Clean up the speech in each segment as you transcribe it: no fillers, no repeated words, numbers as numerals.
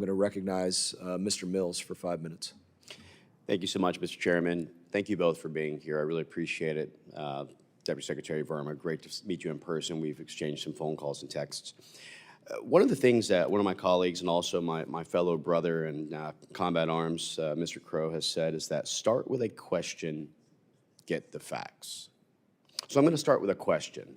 I'm going to recognize Mr. Mills for 5 minutes. Thank you so much, Mr. Chairman. Thank you both for being here. I really appreciate it. Deputy Secretary Verma, great to meet you in person. We've exchanged some phone calls and texts. One of the things that one of my colleagues and also my fellow brother in Combat Arms, Mr. Crow, has said is that start with a question, get the facts. So I'm going to start with a question.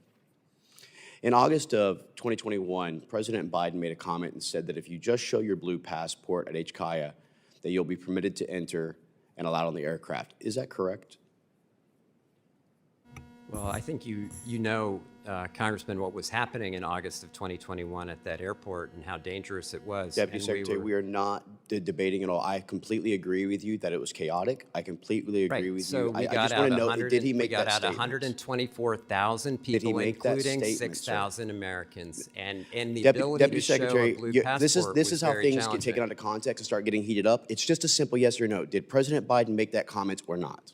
In August of 2021, President Biden made a comment and said that if you just show your blue passport at HFAC, that you'll be permitted to enter and allowed on the aircraft. Is that correct? Well, I think you know, Congressman, what was happening in August of 2021 at that airport and how dangerous it was. Deputy Secretary, we are not debating at all. I completely agree with you that it was chaotic. I completely agree with you. I just want to know, did he make that statement? We got out 124,000 people, including 6,000 Americans, and the ability Deputy to show Secretary, a blue passport this is how very things get taken out of context and start getting heated up. It's just a simple yes or no. Did President Biden make that comment or not?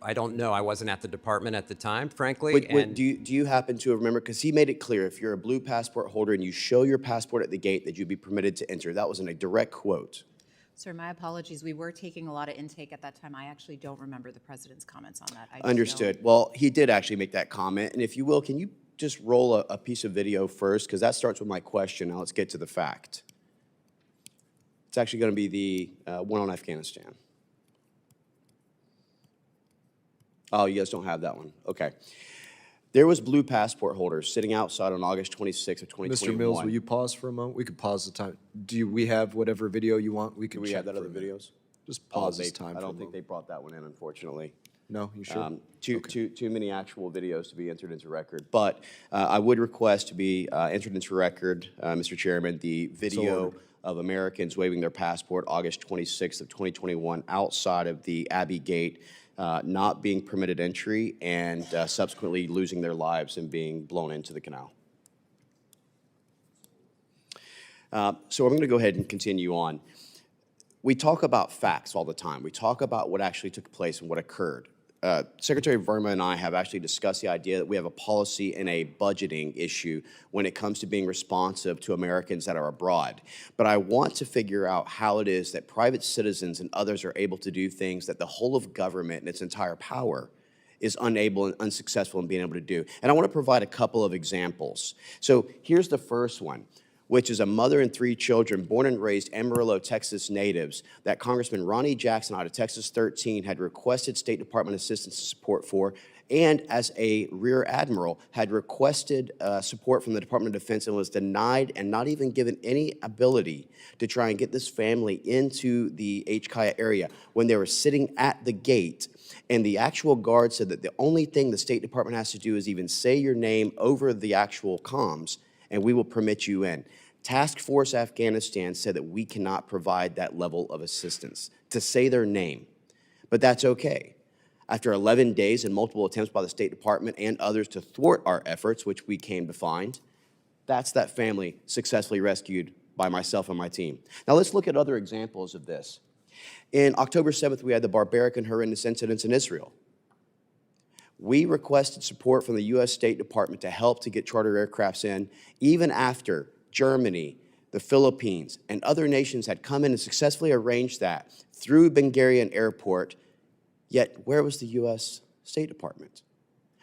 I don't know. I wasn't at the department at the time, frankly. Do you happen to remember? Because he made it clear, if you're a blue passport holder and you show your passport at the gate, that you'd be permitted to enter. That was in a direct quote. Sir, my apologies. We were taking a lot of intake at that time. I actually don't remember the president's comments on that. Understood. Well, he did actually make that comment. And if you will, can you just roll a piece of video first? Because that starts with my question. Now let's get to the fact. It's actually going to be the one on Afghanistan. Oh, you guys don't have that one. Okay. There was blue passport holders sitting outside on August 26th of 2021. Mr. Mills, will you pause for a moment? We could pause the time. We have whatever video you want? We can Do we check have that other videos? Just pause this time. I don't think they brought that one in, unfortunately. No, you sure? Too many actual videos to be entered into record. But I would request to be entered into record, Mr. Chairman, the video of Americans waving their passport August 26th of 2021 outside of the Abbey Gate, not being permitted entry, and subsequently losing their lives and being blown into the canal. So I'm going to go ahead and continue on. We talk about facts all the time. We talk about what actually took place and what occurred. Secretary Verma and I have actually discussed the idea that we have a policy and a budgeting issue when it comes to being responsive to Americans that are abroad. But I want to figure out how it is that private citizens and others are able to do things that the whole of government and its entire power is unable and unsuccessful in being able to do. And I want to provide a couple of examples. So here's the first one, which is a mother and 3 children born and raised Amarillo, Texas natives that Congressman Ronnie Jackson out of Texas 13 had requested State Department assistance and support for, and as a Rear Admiral had requested support from the Department of Defense and was denied and not even given any ability to try and get this family into the HKIA area when they were sitting at the gate. And the actual guard said that the only thing the State Department has to do is even say your name over the actual comms, and we will permit you in. Task Force Afghanistan said that we cannot provide that level of assistance, to say their name. But that's okay. After 11 days and multiple attempts by the State Department and others to thwart our efforts, which we came to find, that's that family successfully rescued by myself and my team. Now let's look at other examples of this. In October 7th, we had the barbaric and horrendous incidents in Israel. We requested support from the U.S. State Department to help to get charter aircrafts in, even after Germany, the Philippines, and other nations had come in and successfully arranged that through Ben Gurion Airport. Yet, where was the U.S. State Department?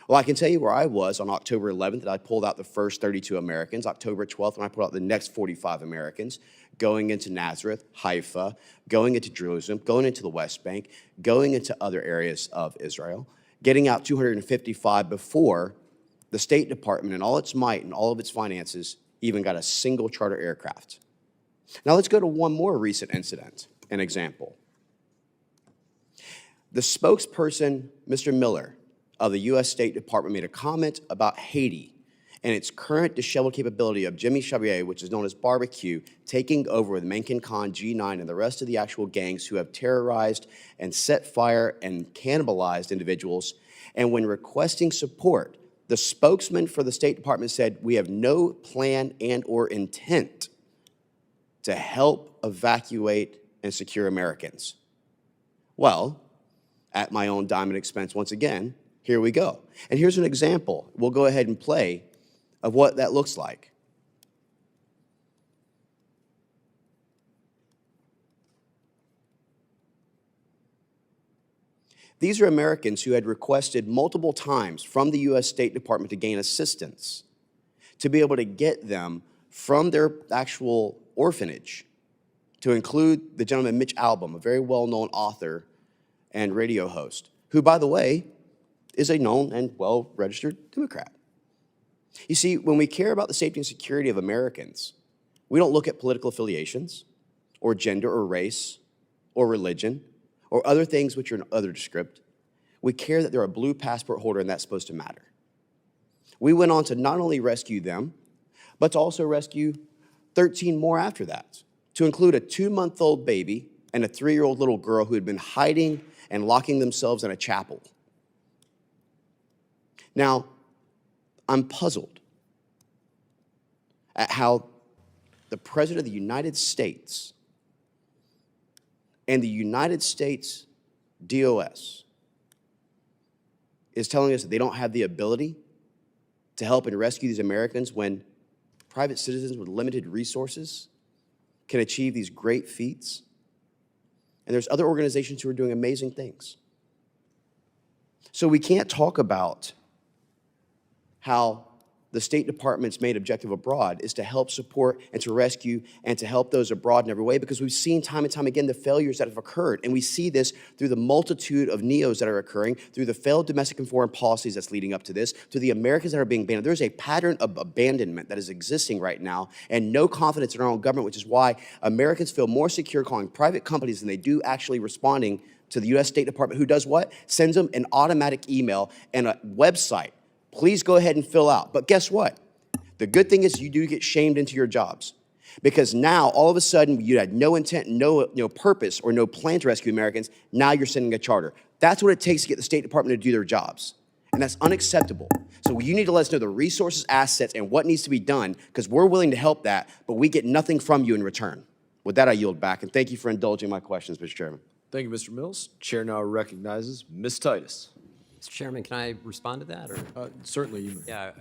Well, I can tell you where I was on October 11th, that I pulled out the first 32 Americans, October 12th, when I pulled out the next 45 Americans, going into Nazareth, Haifa, going into Jerusalem, going into the West Bank, going into other areas of Israel, getting out 255 before the State Department and all its might and all of its finances even got a single charter aircraft. Now let's go to one more recent incident, an example. The spokesperson, Mr. Miller, of the U.S. State Department made a comment about Haiti and its current disheveled capability of Jimmy Chabrier, which is known as barbecue, taking over with Mencken Khan, G9, and the rest of the actual gangs who have terrorized and set fire and cannibalized individuals. And when requesting support, the spokesman for the State Department said, we have no plan and or intent to help evacuate and secure Americans. Well, at my own dime and expense, once again, here we go. And here's an example. We'll go ahead and play of what that looks like. These are Americans who had requested multiple times from the U.S. State Department to gain assistance to be able to get them from their actual orphanage, to include the gentleman Mitch Albom, a very well-known author and radio host, who, by the way, is a known and well-registered Democrat. You see, when we care about the safety and security of Americans, we don't look at political affiliations or gender or race or religion or other things which are other descript. We care that they're a blue passport holder, and that's supposed to matter. We went on to not only rescue them, but to also rescue 13 more after that, to include a 2-month-old baby and a 3-year-old little girl who had been hiding and locking themselves in a chapel. Now, I'm puzzled at how the President of the United States and the United States DOS is telling us that they don't have the ability to help and rescue these Americans when private citizens with limited resources can achieve these great feats. And there's other organizations who are doing amazing things. So we can't talk about how the State Department's main objective abroad is to help support and to rescue and to help those abroad in every way, because we've seen time and time again the failures that have occurred. And we see this through the multitude of NEOs that are occurring, through the failed domestic and foreign policies that's leading up to this, to the Americans that are being banned. There's a pattern of abandonment that is existing right now and no confidence in our own government, which is why Americans feel more secure calling private companies than they do actually responding to the U.S. State Department, who does what? Sends them an automatic email and a website. Please go ahead and fill out. But guess what? The good thing is you do get shamed into your jobs, because now all of a sudden you had no intent, no purpose, or no plan to rescue Americans. Now you're sending a charter. That's what it takes to get the State Department to do their jobs. And that's unacceptable. So you need to let us know the resources, assets, and what needs to be done, because we're willing to help that, but we get nothing from you in return. With that, I yield back, and thank you for indulging my questions, Mr. Chairman. Thank you, Mr. Mills. Chair now recognizes Ms. Titus. Mr. Chairman, can I respond to that? Or? Certainly, you may. Yeah,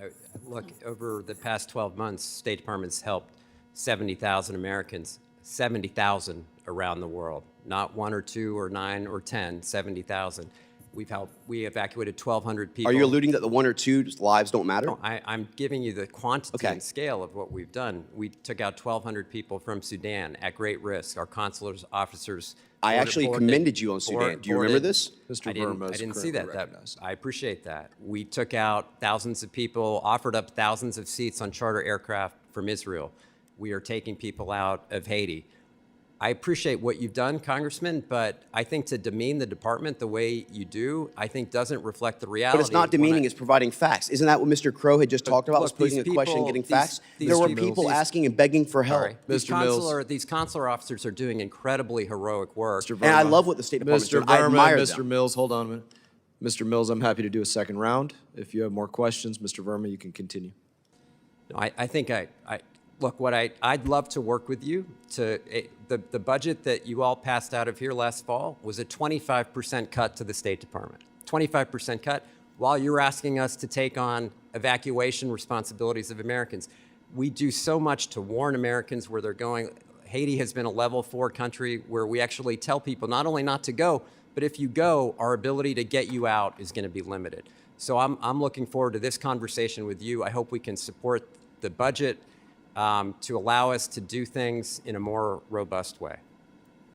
look, over the past 12 months, State Department's helped 70,000 Americans, 70,000 around the world, not 1 or 2 or 9 or 10, 70,000. We evacuated 1,200 people. Are you alluding that the 1 or 2 lives don't matter? No, I'm giving you the quantity Okay. and scale of what we've done. We took out 1,200 people from Sudan at great risk. Our consular officers. I actually commended you on Sudan. Do you remember this? Mr. I Verma is didn't see currently that. recognized. I appreciate that. We took out thousands of people, offered up thousands of seats on charter aircraft from Israel. We are taking people out of Haiti. I appreciate what you've done, Congressman, but I think to demean the department the way you do, I think doesn't reflect the reality. But it's not demeaning, it's providing facts. Isn't that what Mr. Crow had just talked about, was look, posing a these question and people- getting these- facts? these There were people- people these- asking and begging for help. Sorry. Mr. Mills. These consular officers are doing incredibly heroic work. Mr. And I Verma. love what the State Department's Mr. doing. I Verma admire and Mr. them. Mills, hold on a minute. Mr. Mills, I'm happy to do a second round. If you have more questions, Mr. Verma, you can continue. No, I think look, I'd love to work with you to, the budget that you all passed out of here last fall was a 25% cut to the State Department. 25% cut, while you're asking us to take on evacuation responsibilities of Americans. We do so much to warn Americans where they're going. Haiti has been a level 4 country where we actually tell people not only not to go, but if you go, our ability to get you out is going to be limited. So I'm looking forward to this conversation with you. I hope we can support the budget to allow us to do things in a more robust way.